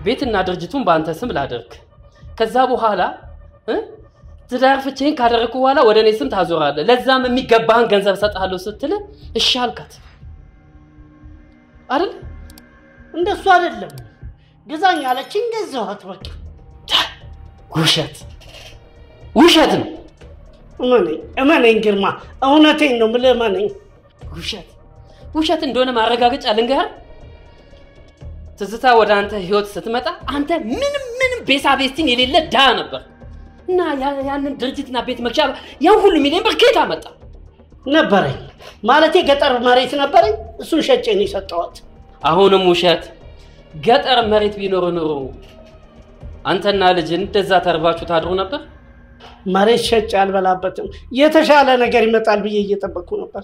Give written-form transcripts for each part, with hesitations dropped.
ቤትና ድርጅቱን በአንተ ስም ላደርግ ከዛ በኋላ ትዳር ፍቼን ካደረኩ በኋላ ወደ እኔ ስም ታዞራለህ ለዛም የሚገባህን ገንዘብ ሰጣለሁ ስትል እሺ አልካት አይደል እንደሱ አይደለም ግዛኝ አለችኝ ገዛኋት በቃ ውሸት ነው እመነኝ ግርማ እውነቴን ነው ምለ እመነኝ ውሸት እንደሆነ ማረጋገጫ ልንገር ትዝታ ወደ አንተ ህይወት ስትመጣ አንተ ምንም ቤሳቤስቲን የሌለ ዳ ነበር እና ያንን ድርጅትና ቤት መግዣ ያን ሁሉ ሚሊዮን ብር ከየት አመጣ ነበረኝ ማለቴ ገጠር መሬት ነበረኝ እሱን ሸጬ ነው የሰጠሁት አሁንም ውሸት ገጠር መሬት ቢኖር ኖሮ አንተና ልጅ እንደዛ ተርባችሁ ታድሩ ነበር መሬት ሸጬ አልበላበትም የተሻለ ነገር ይመጣል ብዬ እየጠበቅኩ ነበር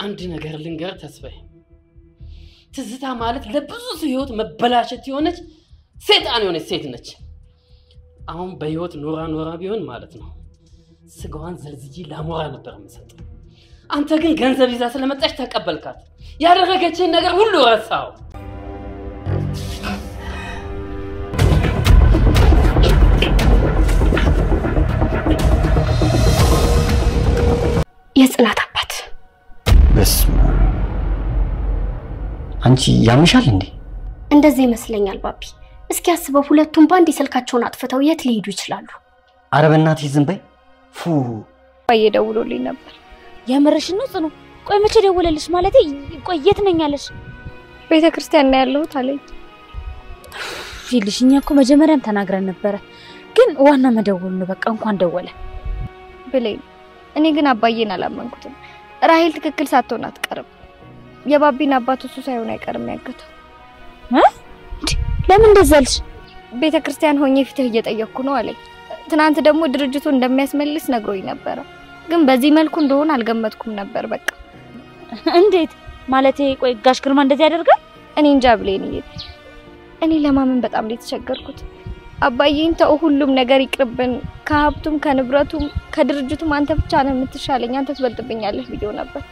አንድ ነገር ልንገር ተስፋዬ ትዝታ ማለት ለብዙ ህይወት መበላሸት የሆነች ሰይጣን የሆነች ሴት ነች አሁን በህይወት ኖራ ቢሆን ማለት ነው ስጋዋን ዘልዝጂ ላሞራ ነበር የምሰጠው አንተ ግን ገንዘብ ይዛ ስለመጣች ተቀበልካት ያደረገችህን ነገር ሁሉ ረሳው የጽናት አባት በስመ አንቺ ያምሻል እንዴ እንደዚህ ይመስለኛል ባቢ እስኪ አስበው ሁለቱም ባንዲ ስልካቸውን አጥፍተው የት ሊሄዱ ይችላሉ አረ በእናትህ ዝም በይ ፉ ደውሎልኝ ነበር የምርሽ ነው ጽኑ ቆይ መቼ ደወለልሽ ማለት ቆይ የት ነኝ አለሽ ቤተክርስቲያን ነው ያለሁት አለኝ ይልሽኛ እኮ መጀመሪያም ተናግረን ነበር ግን ዋና መደወል ነው በቃ እንኳን ደወለ ብለኝ እኔ ግን አባዬን አላመንኩትም ራሄል ትክክል ሳትሆን አትቀርም የባቢን አባት እሱ ሳይሆን አይቀርም ያገተው ለምን እንደዛልሽ ቤተክርስቲያን ሆኜ ፍትህ እየጠየቅኩ ነው አለኝ ትናንት ደግሞ ድርጅቱ እንደሚያስመልስ ነግሮኝ ነበር ግን በዚህ መልኩ እንደሆነ አልገመትኩም ነበር በቃ እንዴት ማለቴ ቆይ ጋሽ ግርማ እንደዚህ ያደርጋል እኔ እንጃ ብለኝ እኔ ለማመን በጣም ተቸገርኩት አባዬን ተው ሁሉም ነገር ይቅርብን ከሀብቱም ከንብረቱም ከድርጅቱም አንተ ብቻ ነው የምትሻለኝ አንተ ትበልጥብኛለህ ቢዮ ነበር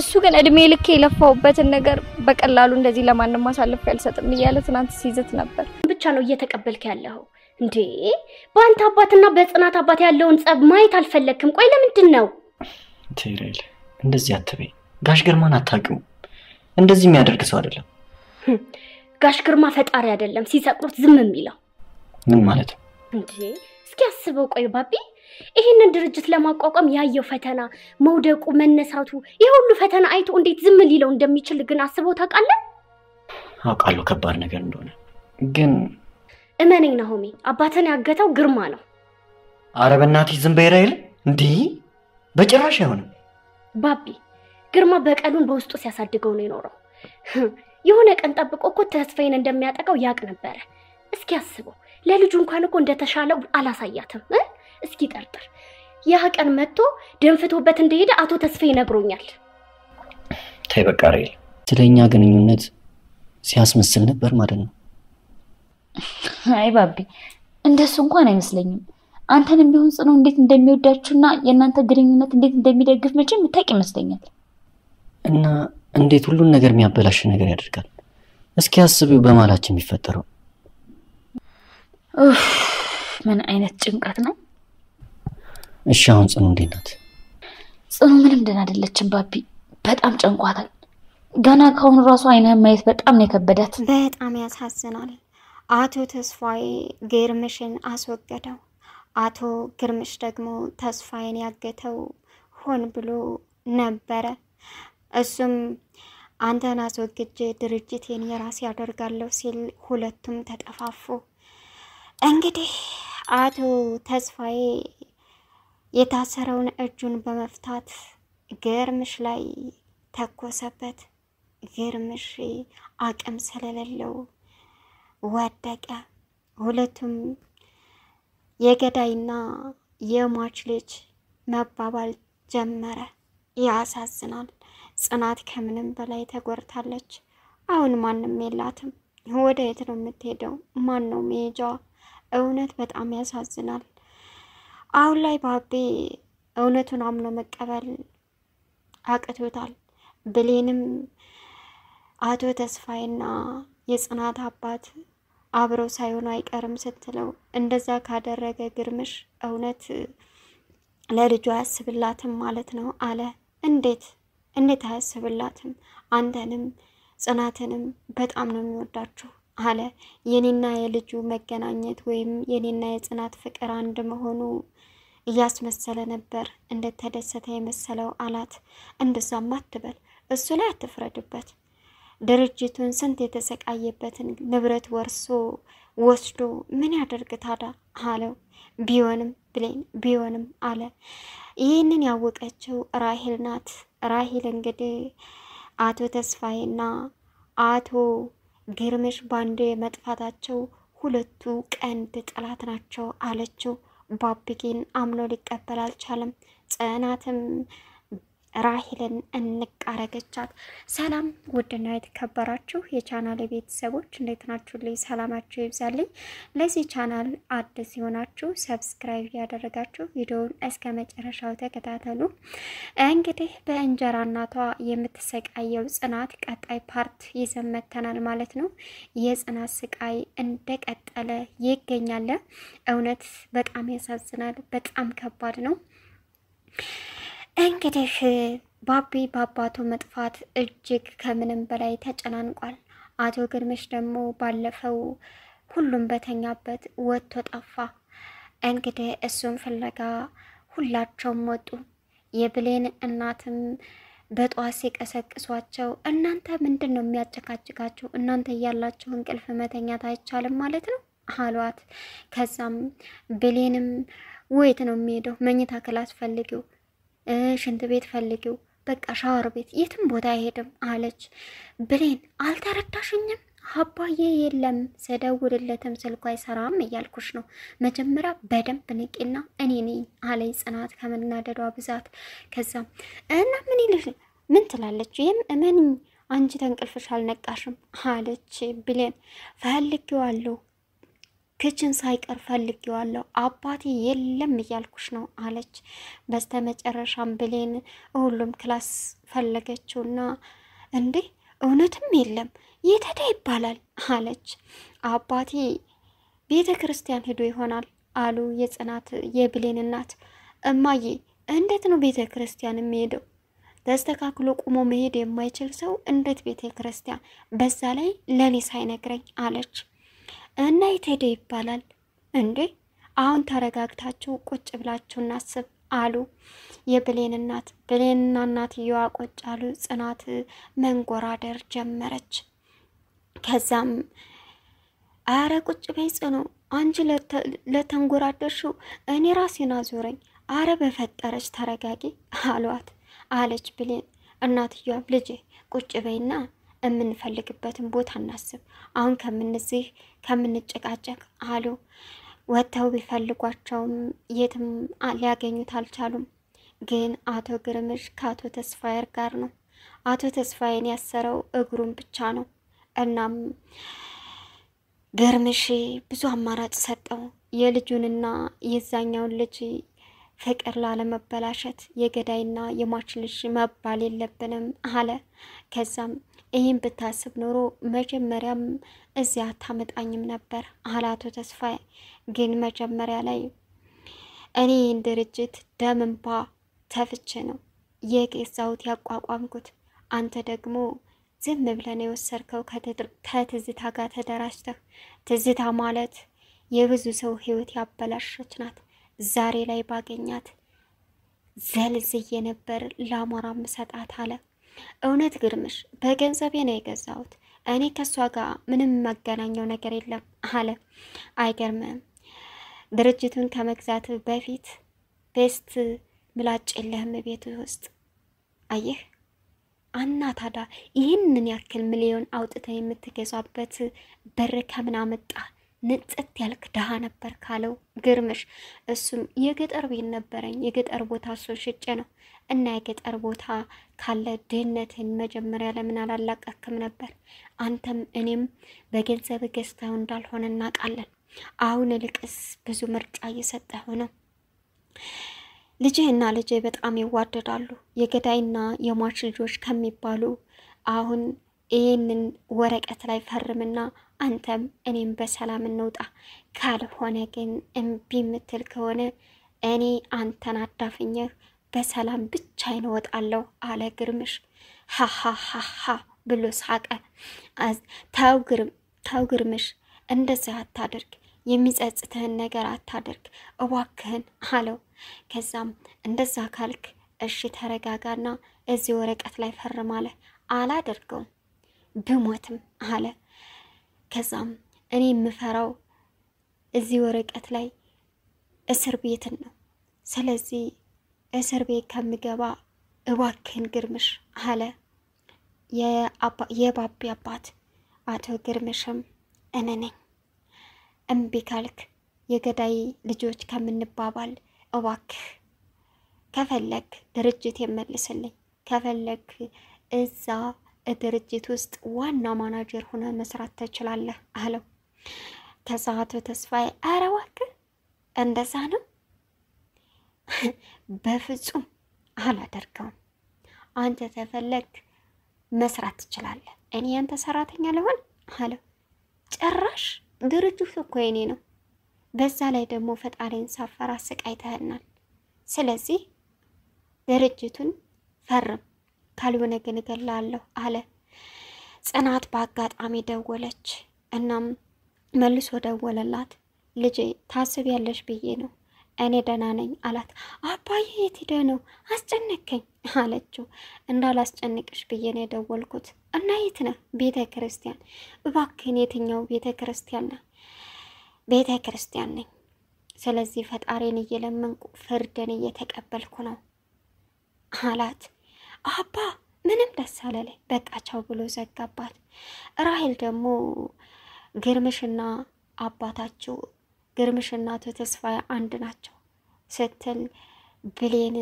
እሱ ግን እድሜ ልክ የለፋውበትን ነገር በቀላሉ እንደዚህ ለማንም ማሳለፍ ያልሰጥም ይያለ ትናንት ሲዘት ነበር ብቻ ነው እየተቀበልክ ያለው እንዴ ባንተ አባትና በጽናት አባት ያለውን ጸብ ማየት አልፈለክም ቆይ ለምንድን ነው ትሬል እንደዚህ አትበይ ጋሽ ግርማን አታውቂው እንደዚህ የሚያደርግ ሰው አይደለም ጋሽ ግርማ ፈጣሪ አይደለም ሲሰቅሩት ዝም የሚለው ምን ማለት ነው እንዴ እስኪ አስበው ቆይ ባቢ ይሄንን ድርጅት ለማቋቋም ያየው ፈተና መውደቁ መነሳቱ ይሁሉ ፈተና አይቶ እንዴት ዝም ሊለው እንደሚችል ግን አስበው ታውቃለህ አውቃለሁ ከባድ ነገር እንደሆነ ግን እመነኝ ናሆሚ አባተን ያገተው ግርማ ነው አረ በእናትህ ዝም በይ ራይል እንዴ በጭራሽ አይሆንም ባቢ ግርማ በቀሉን በውስጡ ሲያሳድገው ነው የኖረው የሆነ ቀን ጠብቆ እኮ ተስፋዬን እንደሚያጠቃው ያቅ ነበር እስኪ አስበው ለልጁ እንኳን እኮ እንደተሻለው አላሳያትም እስኪ ጠርጥር ያ ቀን መጥቶ ደንፍቶበት እንደሄደ አቶ ተስፋዬ ነግሮኛል ተይ በቃ ራይል ስለኛ ግንኙነት ሲያስመስል ነበር ማለት ነው አይ ባቢ እንደሱ እንኳን አይመስለኝም አንተንም ቢሆን ጽኑ እንዴት እንደሚወዳችሁና የናንተ ግንኙነት እንዴት እንደሚደግፍ መቼም ታውቂ ይመስለኛል እና እንዴት ሁሉን ነገር የሚያበላሽ ነገር ያደርጋል እስኪ አስቢው በማላችን የሚፈጠረው ምን አይነት ጭንቀት ነው እሺ አሁን ጽኑ እንዴት ናት ጽኑ ምንም ደህና አይደለችም ባቢ በጣም ጨንቋታል ገና ካሁን ራሱ አይነህ ማየት በጣም ነው የከበዳት በጣም ያሳዝናል አቶ ተስፋዬ ግርምሽን አስወገደው አቶ ግርምሽ ደግሞ ተስፋዬን ያገተው ሆን ብሎ ነበረ እሱም አንተን አስወግጄ ድርጅቴን የራሴ ያደርጋለሁ ሲል ሁለቱም ተጠፋፉ እንግዲህ አቶ ተስፋዬ የታሰረውን እጁን በመፍታት ግርምሽ ላይ ተኮሰበት ግርምሽ አቅም ስለሌለው ወደቀ ሁለቱም የገዳይና የሟች ልጅ መባባል ጀመረ ያሳዝናል ጽናት ከምንም በላይ ተጎርታለች አሁን ማንንም የላትም ወደ የት ነው የምትሄደው ማን ነው መሄጃዋ እውነት በጣም ያሳዝናል አሁን ላይ ባቢ እውነቱን አምኖ መቀበል አቅቶታል ብሌንም አቶ ተስፋዬና የጽናት አባት አብረው ሳይሆኑ አይቀርም ስትለው እንደዛ ካደረገ ግርምሽ እውነት ለልጁ አያስብላትም ማለት ነው አለ። እንዴት አያስብላትም? አንተንም ጽናትንም በጣም ነው የሚወዳችሁ አለ። የኔና የልጁ መገናኘት ወይም የኔና የጽናት ፍቅር አንድ መሆኑ እያስመሰለ ነበር እንደተደሰተ የመሰለው አላት። እንደዛም አትበል፣ እሱ ላይ አትፍረድበት። ድርጅቱን ስንት የተሰቃየበትን ንብረት ወስዶ ምን ያደርግ ታዲያ አለው። ቢሆንም ብሌን ቢሆንም አለ። ይህንን ያወቀችው ራሂል ናት። ራሂል እንግዲህ አቶ ተስፋዬና አቶ ግርምሽ ባንዴ መጥፋታቸው ሁለቱ ቀንድ ጠላት ናቸው አለችው። ባቢ ግን አምኖ ሊቀበል አልቻለም። ጽናትም ራሂልን እንቃረገቻት። ሰላም ውድና የተከበራችሁ የቻናል ቤተሰቦች እንዴት ናችሁ? ልይ ሰላማችሁ ይብዛልኝ። ለዚህ ቻናል አዲስ የሆናችሁ ሰብስክራይብ ያደረጋችሁ ቪዲዮውን እስከ መጨረሻው ተከታተሉ። እንግዲህ በእንጀራ እናቷ የምትሰቃየው ጽናት ቀጣይ ፓርት ይዘን መጥተናል ማለት ነው። የጽናት ስቃይ እንደቀጠለ ይገኛል። እውነት በጣም ያሳዝናል። በጣም ከባድ ነው። እንግዲህ ባቢ በአባቱ መጥፋት እጅግ ከምንም በላይ ተጨናንቋል። አቶ ግርምሽ ደግሞ ባለፈው ሁሉም በተኛበት ወጥቶ ጠፋ። እንግዲህ እሱን ፍለጋ ሁላቸውም ወጡ። የብሌን እናትም በጧት ሲቀሰቅሷቸው እናንተ ምንድን ነው የሚያጨቃጭቃችሁ? እናንተ እያላችሁ እንቅልፍ መተኛት አይቻልም ማለት ነው አሏት። ከዛም ብሌንም ወይት ነው የሚሄደው? መኝታ ክላስ ፈልጊው፣ ሽንት ቤት ፈልጊው፣ በቃ ሻወር ቤት፣ የትም ቦታ አይሄድም አለች። ብሌን አልተረዳሽኝም? አባዬ የለም፣ ስደውልለትም ስልኩ አይሰራም እያልኩሽ ነው። መጀመሪያ በደንብ ንቂና እኔ ነኝ አለች ጽናት ከመናደዷ ብዛት። ከዛም እና ምን ትላለች? ይህም እመን አንቺ ተንቅልፍሽ አልነቃሽም አለች ብሌን። ፈልጌዋለሁ፣ ክችን ሳይቀር ፈልጌዋለሁ፣ አባቴ የለም እያልኩሽ ነው አለች። በስተመጨረሻም ብሌን ሁሉም ክላስ ፈለገችውና እንዴ እውነትም የለም የት ሄደ ይባላል አለች። አባቴ ቤተ ክርስቲያን ሄዶ ይሆናል አሉ የጽናት የብሌን እናት። እማዬ እንዴት ነው ቤተ ክርስቲያን የሚሄደው? ተስተካክሎ ቁሞ መሄድ የማይችል ሰው እንዴት ቤተ ክርስቲያን? በዛ ላይ ለኔ ሳይነግረኝ አለች። እና የት ሄደ ይባላል? እንዴ አሁን ተረጋግታችሁ ቁጭ ብላችሁ እናስብ አሉ የብሌን እናት። ብሌንና እናትየዋ ቁጭ አሉ። ጽናት መንጎራደር ጀመረች። ከዛም አረ ቁጭ በይ ጽኑ፣ አንቺ ለተንጎራደርሽው እኔ ራሴን አዞረኝ፣ አረ በፈጠረች ተረጋጊ አሏት አለች ብሌን። እናትየዋ ልጄ ቁጭ በይና የምንፈልግበትን ቦታ እናስብ፣ አሁን ከምንጨቃጨቅ አሉ። ወጥተው ቢፈልጓቸውም የትም ሊያገኙት አልቻሉም። ግን አቶ ግርምሽ ከአቶ ተስፋዬር ጋር ነው። አቶ ተስፋዬን ያሰረው እግሩን ብቻ ነው። እናም ግርምሽ ብዙ አማራጭ ሰጠው። የልጁንና የዛኛውን ልጅ ፍቅር ላለመበላሸት የገዳይና የሟች ልጅ መባል የለብንም አለ። ከዛም ይህን ብታስብ ኖሮ መጀመሪያም እዚያ አታመጣኝም ነበር አለ አቶ ተስፋዬ። ግን መጀመሪያ ላይ እኔ ድርጅት ደም እንባ ተፍቼ ነው የገዛሁት ያቋቋምኩት፣ አንተ ደግሞ ዝም ብለን የወሰድከው ከትዝታ ጋር ተደራጅተህ። ትዝታ ማለት የብዙ ሰው ህይወት ያበላሸች ናት። ዛሬ ላይ ባገኛት ዘልዝዬ ነበር ለአሞራ ምሰጣት አለ። እውነት ግርምሽ በገንዘቤ ነው የገዛሁት፣ እኔ ከሷ ጋር ምንም ማገናኘው ነገር የለም አለ። አይገርምም? ድርጅቱን ከመግዛት በፊት ቤስት ምላጭ የለህም ቤት ውስጥ? አየህ አና ታዲያ ይህንን ያክል ሚሊዮን አውጥተህ የምትገዛበት በር ከምን አመጣ? ንጽት ያልክ ድሃ ነበር ካለው ግርምሽ እሱም የገጠር ቤት ነበረኝ፣ የገጠር ቦታ እሱ ሽጬ ነው። እና የገጠር ቦታ ካለ ድህነትን መጀመሪያ ለምን አላላቀክም ነበር? አንተም እኔም በገንዘብ ገዝተው እንዳልሆነ እናውቃለን። አሁን ልቅስ ብዙ ምርጫ እየሰጠህ ነው። ልጅህና ልጄ በጣም ይዋደዳሉ። የገዳይና የሟች ልጆች ከሚባሉ አሁን ይህንን ወረቀት ላይ ፈርምና አንተም እኔም በሰላም እንውጣ፣ ካልሆነ ግን እምቢ የምትል ከሆነ እኔ አንተን አዳፍኘህ በሰላም ብቻዬን እወጣለሁ አለ ግርምሽ። ሃሃሃሃ ብሎ ሳቀ። ተው ግርምሽ፣ እንደዛ አታድርግ፣ የሚጸጽትህን ነገር አታድርግ እባክህን አለው። ከዛም እንደዛ ካልክ እሺ ተረጋጋና እዚህ ወረቀት ላይ ፈርም አለ። አላደርገውም ብሞትም አለ። ከዛም እኔ የምፈራው እዚህ ወረቀት ላይ እስር ቤትን ነው። ስለዚህ እስር ቤት ከምገባ እባክህን ግርምሽ አለ የባቢ አባት። አቶ ግርምሽም እኔ ነኝ፣ እምቢ ካልክ የገዳይ ልጆች ከምንባባል እባክህ ከፈለክ ድርጅት የመልስልኝ፣ ከፈለክ እዛ ድርጅት ውስጥ ዋና ማናጀር ሆነ መስራት ትችላለህ አለው። ከዛ አቶ ተስፋዬ ኧረ እባክህ እንደዛ ነው በፍጹም አላደርገውም፣ አንተ ተፈለክ መስራት ትችላለህ፣ እኔ ያንተ ሰራተኛ ልሆን አለው። ጭራሽ ድርጅቱ እኮ የኔ ነው፣ በዛ ላይ ደግሞ ፈጣሪን ሳፈራ አሰቃይተህናል። ስለዚህ ድርጅቱን ፈርም፣ ካልሆነ ግን እገላለሁ አለ። ጽናት በአጋጣሚ ደወለች። እናም መልሶ ደወለላት። ልጄ ታስቢያለሽ ብዬ ነው፣ እኔ ደህና ነኝ አላት። አባዬ የት ሄደህ ነው? አስጨነቀኝ አለችው። እንዳላስጨንቅሽ ብዬ ነው የደወልኩት። እና የት ነህ? ቤተ ክርስቲያን። እባክህን የትኛው ቤተ ክርስቲያን ነህ? ቤተ ክርስቲያን ነኝ። ስለዚህ ፈጣሪን እየለመንኩ ፍርድን እየተቀበልኩ ነው አላት። አባ ምንም ደስ አላለኝ፣ በቃ ቻው ብሎ ዘጋባት። ራሄል ደግሞ ግርምሽና አባታቸው ግርምሽና አቶ ተስፋዬ አንድ ናቸው ስትል ብሌን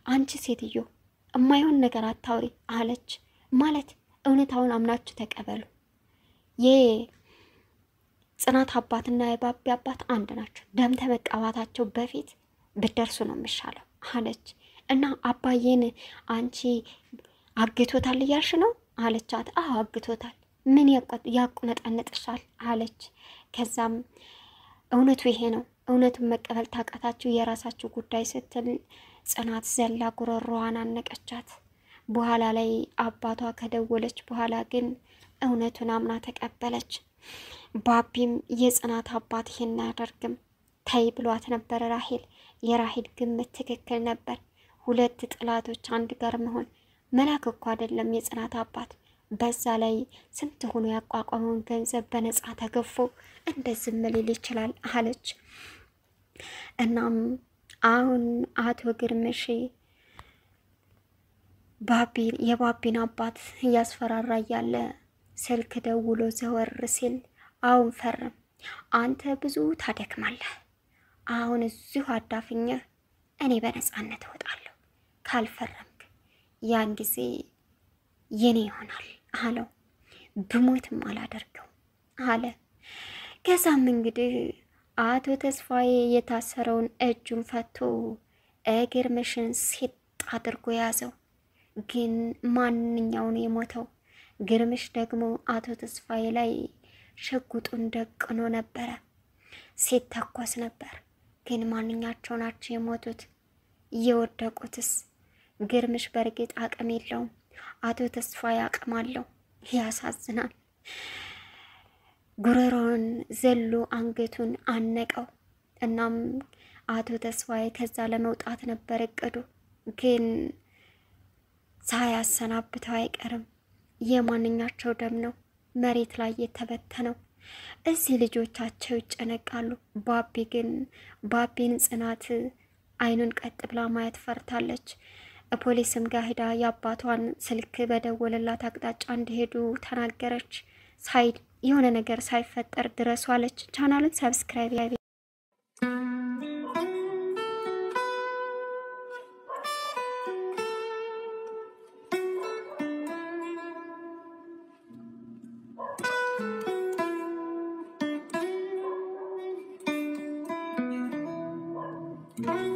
አንቺ ሴትዮ እማይሆን ነገር አታውሪ አለች። ማለት እውነታውን አምናችሁ ተቀበሉ። የጽናት አባትና የባቢ አባት አንድ ናቸው። ደም ተመቃባታቸው በፊት ብደርሱ ነው የሚሻለው አለች። እና አባዬን አንቺ አግቶታል እያልሽ ነው አለቻት። አዎ አግቶታል። ምን ያቁነጠነጥሻል አለች። ከዛም እውነቱ ይሄ ነው፣ እውነቱን መቀበል ታቃታችሁ የራሳችሁ ጉዳይ ስትል ጽናት ዘላ ጉሮሮዋን አነቀቻት። በኋላ ላይ አባቷ ከደወለች በኋላ ግን እውነቱን አምና ተቀበለች። ባቢም የጽናት አባት ይሄን አያደርግም ተይ ብሏት ነበር ራሄል። የራሄል ግምት ትክክል ነበር። ሁለት ጥላቶች አንድ ጋር መሆን መላክ እኮ አይደለም የጽናት አባት። በዛ ላይ ስንት ሆኖ ያቋቋመውን ገንዘብ በነፃ ተገፎ እንደዚህ ሊል ይችላል አለች። እናም አሁን አቶ ግርምሽ የባቢን አባት እያስፈራራ ያለ ስልክ ደውሎ ዘወር ሲል አሁን ፈርም፣ አንተ ብዙ ታደክማለህ፣ አሁን እዚሁ አዳፍኘህ እኔ በነፃነት እወጣለሁ፣ ካልፈረምክ ያን ጊዜ የኔ ይሆናል አለው። ብሞትም አላደርገው አለ። ከዛም እንግዲህ አቶ ተስፋዬ የታሰረውን እጁን ፈቶ ግርምሽን ሲጥ አድርጎ ያዘው። ግን ማንኛውን የሞተው ግርምሽ ደግሞ አቶ ተስፋዬ ላይ ሽጉጡን ደቅኖ ነበረ፣ ሲተኮስ ነበር። ግን ማንኛቸው ናቸው የሞቱት? የወደቁትስ? ግርምሽ በእርግጥ አቅም የለውም፣ አቶ ተስፋዬ አቅም አለው። ያሳዝናል። ጉሮሮውን ዘሎ አንገቱን አነቀው። እናም አቶ ተስፋዬ ከዛ ለመውጣት ነበር እቅዱ፣ ግን ሳያሰናብተው አይቀርም። የማንኛቸው ደም ነው መሬት ላይ የተበተነው? እዚህ ልጆቻቸው ይጨነቃሉ። ባቢን ጽናት አይኑን ቀጥ ብላ ማየት ፈርታለች። ፖሊስም ጋር ሄዳ የአባቷን ስልክ በደወለላት አቅጣጫ እንዲሄዱ ተናገረች። ሳይድ የሆነ ነገር ሳይፈጠር ድረሱ አለች። ቻናሉን ሰብስክራይብ Bye.